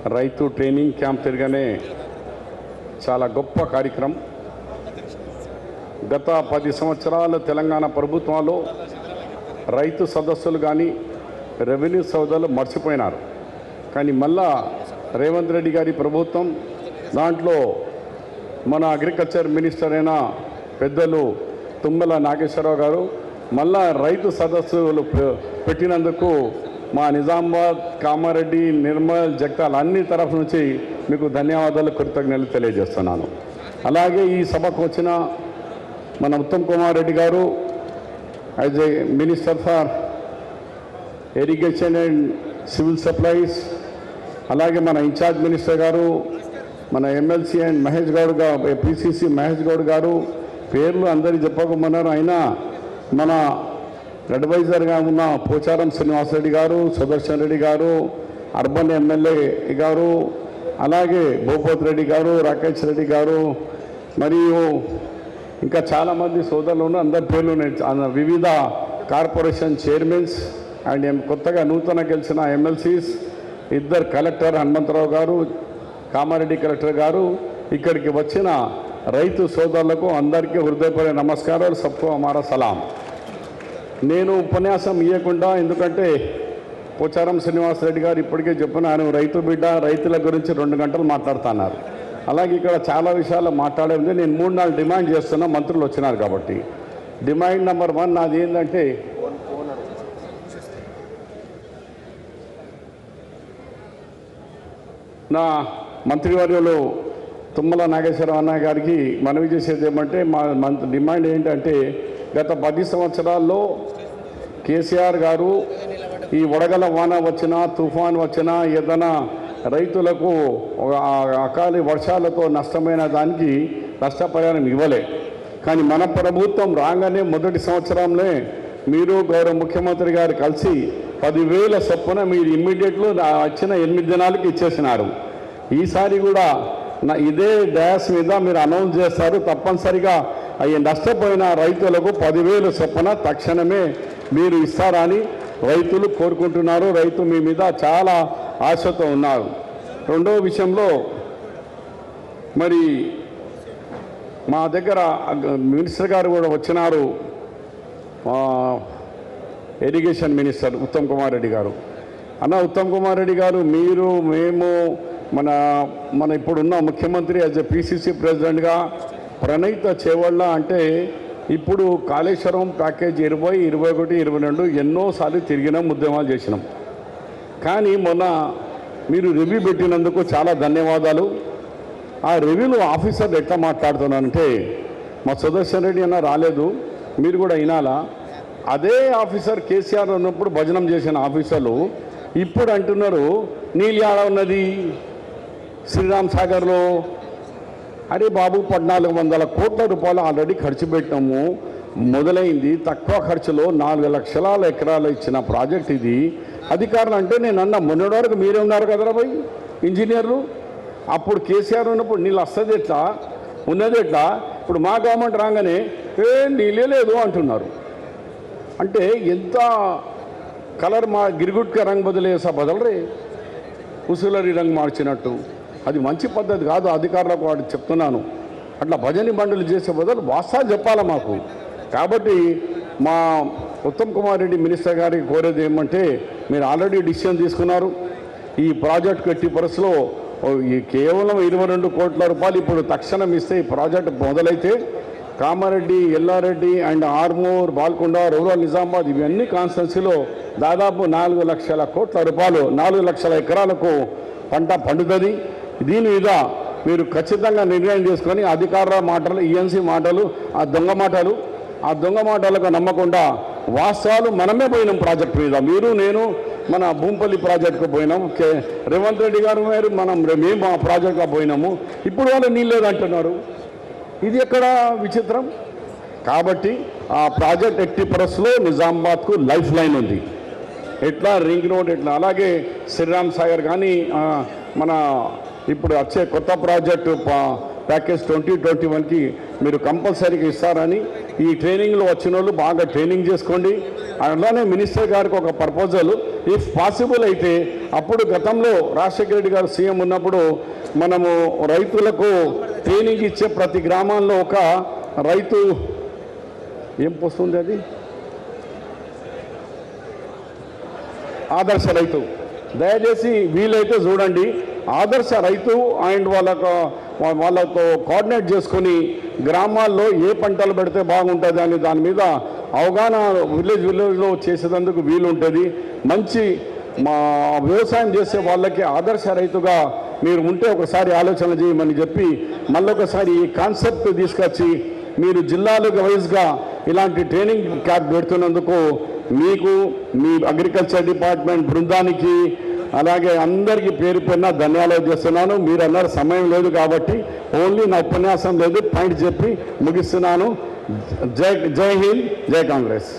రైతు training camp తిరగనే చాలా గొప్ప కార్యక్రమం. గత 10 సంవత్సరాల తెలంగాణ ప్రభుత్వంలో రైతు సదస్సులు కానీ రెవెన్యూ సోదాలు మర్చిపోయినారు. కానీ మళ్ళా రేవంత్ రెడ్డి గారి ప్రభుత్వం దాంట్లో మన అగ్రికల్చర్ మినిస్టర్ అయిన పెద్దలు తుమ్మల నాగేశ్వరరావు గారు మళ్ళా రైతు సదస్సులు పెట్టినందుకు మా నిజామాబాద్, కామారెడ్డి, నిర్మల్, జగిత్యాల అన్ని తరఫు నుంచి మీకు ధన్యవాదాలు, కృతజ్ఞతలు తెలియజేస్తున్నాను. అలాగే ఈ సభకు వచ్చిన మన ఉత్తమ్ కుమార్ రెడ్డి గారు as a minister for irrigation and civil supplies, అలాగే మన ఇన్ఛార్జ్ మినిస్టర్ గారు, మన ఎమ్మెల్సీ అండ్ మహేష్ గౌడ్ గారు, పిసిసి మహేష్ గౌడ్ గారు, పేర్లు అందరికీ చెప్పకమన్నారు. అయినా మన అడ్వైజర్గా ఉన్న పోచారం శ్రీనివాసరెడ్డి గారు, సుదర్శన్ రెడ్డి గారు, అర్బన్ ఎమ్మెల్యే గారు, అలాగే భూపత్ రెడ్డి గారు, రాకేష్ రెడ్డి గారు, మరియు ఇంకా చాలామంది సోదరులు ఉన్న అందరి పేర్లు వివిధ కార్పొరేషన్ చైర్మన్స్ అండ్ కొత్తగా నూతన గెలిచిన ఎమ్మెల్సీస్, ఇద్దరు కలెక్టర్ హనుమంతరావు గారు, కామారెడ్డి కలెక్టర్ గారు, ఇక్కడికి వచ్చిన రైతు సోదరులకు అందరికీ హృదయపూర్వక నమస్కారాలు. సబ్కో హమారా సలాం. నేను ఉపన్యాసం ఇవ్వకుండా, ఎందుకంటే పోచారం శ్రీనివాసరెడ్డి గారు ఇప్పటికే చెప్పినారు, రైతు బిడ్డ, రైతుల గురించి 2 గంటలు మాట్లాడుతున్నారు. అలాగే ఇక్కడ చాలా విషయాలు మాట్లాడేది. నేను 3-4 డిమాండ్ చేస్తున్నా, మంత్రులు వచ్చినారు కాబట్టి. డిమాండ్ నెంబర్ 1 నాది ఏంటంటే, నా మంత్రివర్యులు తుమ్మల నాగేశ్వరరావు అన్న గారికి మనవి చేసేది ఏమంటే, మా డిమాండ్ ఏంటంటే, గత 10 సంవత్సరాల్లో కేసీఆర్ గారు ఈ వడగల వాన వచ్చినా, తుఫాన్ వచ్చినా, ఏదైనా రైతులకు అకాలి వర్షాలతో నష్టమైన దానికి నష్టపరిహారం ఇవ్వలే. కానీ మన ప్రభుత్వం రాగానే మొదటి సంవత్సరంలో మీరు గౌరవ ముఖ్యమంత్రి గారు కలిసి 10,000 చొప్పున మీరు ఇమ్మీడియట్లో వచ్చిన 8 దినాలకి ఇచ్చేసినారు. ఈసారి కూడా ఇదే డ్యాస్ మీద మీరు అనౌన్స్ చేస్తారు, తప్పనిసరిగా అవి నష్టపోయిన రైతులకు 10,000 చొప్పున తక్షణమే మీరు ఇస్తారని రైతులు కోరుకుంటున్నారు. రైతు మీ మీద చాలా ఆశతో ఉన్నారు. రెండవ విషయంలో, మరి మా దగ్గర మినిస్టర్ గారు కూడా వచ్చినారు, ఇరిగేషన్ మినిస్టర్ ఉత్తమ్ కుమార్ రెడ్డి గారు. అన్న ఉత్తమ్ కుమార్ రెడ్డి గారు, మీరు, మేము, మన ఇప్పుడున్న ముఖ్యమంత్రి యాజ్ ఎ పిసిసి ప్రెసిడెంట్గా ప్రణీత చేవళ్ళ అంటే, ఇప్పుడు కాళేశ్వరం ప్యాకేజ్ 20, 21, 22 ఎన్నోసార్లు తిరిగినాం, ఉద్యమాలు చేసినాం. కానీ మొన్న మీరు రివ్యూ పెట్టినందుకు చాలా ధన్యవాదాలు. ఆ రివ్యూలో ఆఫీసర్లు ఎట్లా మాట్లాడుతున్నానంటే, మా సుదర్శన్ రెడ్డి అన్న రాలేదు, మీరు కూడా వినాలా. అదే ఆఫీసర్ కేసీఆర్ ఉన్నప్పుడు భజనం చేసిన ఆఫీసర్లు ఇప్పుడు అంటున్నారు, నీళ్ళు ఆడ ఉన్నది శ్రీరామ్ సాగర్లో. అరే బాబు, 1400 కోట్ల రూపాయలు ఆల్రెడీ ఖర్చు పెట్టాము, మొదలైంది తక్కువ ఖర్చులో 4 లక్షల ఎకరాలు ఇచ్చిన ప్రాజెక్ట్ ఇది. అధికారులు అంటే నేను అన్న, మొన్నటి వరకు మీరే ఉన్నారు కదరా భయ్ ఇంజనీర్లు. అప్పుడు కేసీఆర్ ఉన్నప్పుడు నీళ్ళు వస్తుంది ఎట్లా, ఉన్నది ఎట్లా, ఇప్పుడు మా గవర్నమెంట్ రాగానే నీళ్ళే లేదు అంటున్నారు. అంటే ఎంత కలర్ మా గిరిగుట్క రంగు బదులేసా బదలరే, ఉసులరి రంగు మార్చినట్టు. అది మంచి పద్ధతి కాదు. అధికారులకు వాడు చెప్తున్నాను, అట్లా భజని బండులు చేసే బదులు వాస్తవాలు చెప్పాలి మాకు. కాబట్టి మా ఉత్తమ్ కుమార్ రెడ్డి మినిస్టర్ గారికి కోరేది ఏమంటే, మీరు ఆల్రెడీ డిసిషన్ తీసుకున్నారు. ఈ ప్రాజెక్టు కట్టి పరిస్థితిలో కేవలం 22 కోట్ల రూపాయలు ఇప్పుడు తక్షణం ఇస్తే ఈ ప్రాజెక్టు మొదలైతే కామారెడ్డి, ఎల్లారెడ్డి అండ్ ఆర్మూర్, బాల్కొండ, రూరల్ నిజామాబాద్ ఇవన్నీ కాన్స్టిట్యున్సీలో దాదాపు 4 లక్షల కోట్ల రూపాయలు, 4 లక్షల ఎకరాలకు పంట పండుతుంది. దీని మీద మీరు ఖచ్చితంగా నిర్ణయం తీసుకొని, అధికారుల మాటలు, ఈఎన్సీ మాటలు, ఆ దొంగ మాటలకు నమ్మకుండా వాస్తవాలు, మనమే పోయినాం ప్రాజెక్టు మీద. మీరు, నేను మన భూంపల్లి ప్రాజెక్టుకు పోయినాం, రేవంత్ రెడ్డి గారు మేము ఆ ప్రాజెక్టులో పోయినాము. ఇప్పుడు వాళ్ళు నీళ్ళు లేదంటున్నారు. ఇది ఎక్కడ విచిత్రం. కాబట్టి ఆ ప్రాజెక్ట్ ఎట్టి పరిస్థితుల్లో నిజామాబాద్కు లైఫ్ లైన్ ఉంది. ఎట్లా రింగ్ రోడ్, ఎట్లా అలాగే శ్రీరామ్ సాగర్ కానీ, మన ఇప్పుడు వచ్చే కొత్త ప్రాజెక్టు ప్యాకేజ్ 2021కి మీరు కంపల్సరీగా ఇస్తారని ఈ ట్రైనింగ్లో వచ్చిన వాళ్ళు బాగా ట్రైనింగ్ చేసుకోండి. అలానే మినిస్టర్ గారికి ఒక ప్రపోజల్, ఇఫ్ పాసిబుల్ అయితే అప్పుడు గతంలో రాజశేఖర రెడ్డి గారు సీఎం ఉన్నప్పుడు మనము రైతులకు ట్రైనింగ్ ఇచ్చే ప్రతి గ్రామాల్లో ఒక రైతు ఏం పోస్తుంది, అది ఆదర్శ రైతు, దయచేసి వీలైతే చూడండి. ఆదర్శ రైతు అండ్ వాళ్ళతో కోఆర్డినేట్ చేసుకొని గ్రామాల్లో ఏ పంటలు పెడితే బాగుంటుంది అని దాని మీద అవగాహన విలేజ్లో చేసేందుకు వీలుంటుంది. మంచి మా వ్యవసాయం చేసే వాళ్ళకి ఆదర్శ రైతుగా మీరు ఉంటే ఒకసారి ఆలోచన చేయమని చెప్పి మళ్ళొకసారి ఈ కాన్సెప్ట్ తీసుకొచ్చి మీరు జిల్లాలకు వైజ్గా ఇలాంటి ట్రైనింగ్ క్యాంప్ పెడుతున్నందుకు మీకు, మీ అగ్రికల్చర్ డిపార్ట్మెంట్ బృందానికి, అలాగే అందరికీ పేరు పేరున ధన్యవాదాలు చేస్తున్నాను. మీరు అన్నారు సమయం లేదు కాబట్టి ఓన్లీ నా ఉపన్యాసం లేదు, పాయింట్ చెప్పి ముగిస్తున్నాను. జై హింద్, జై కాంగ్రెస్.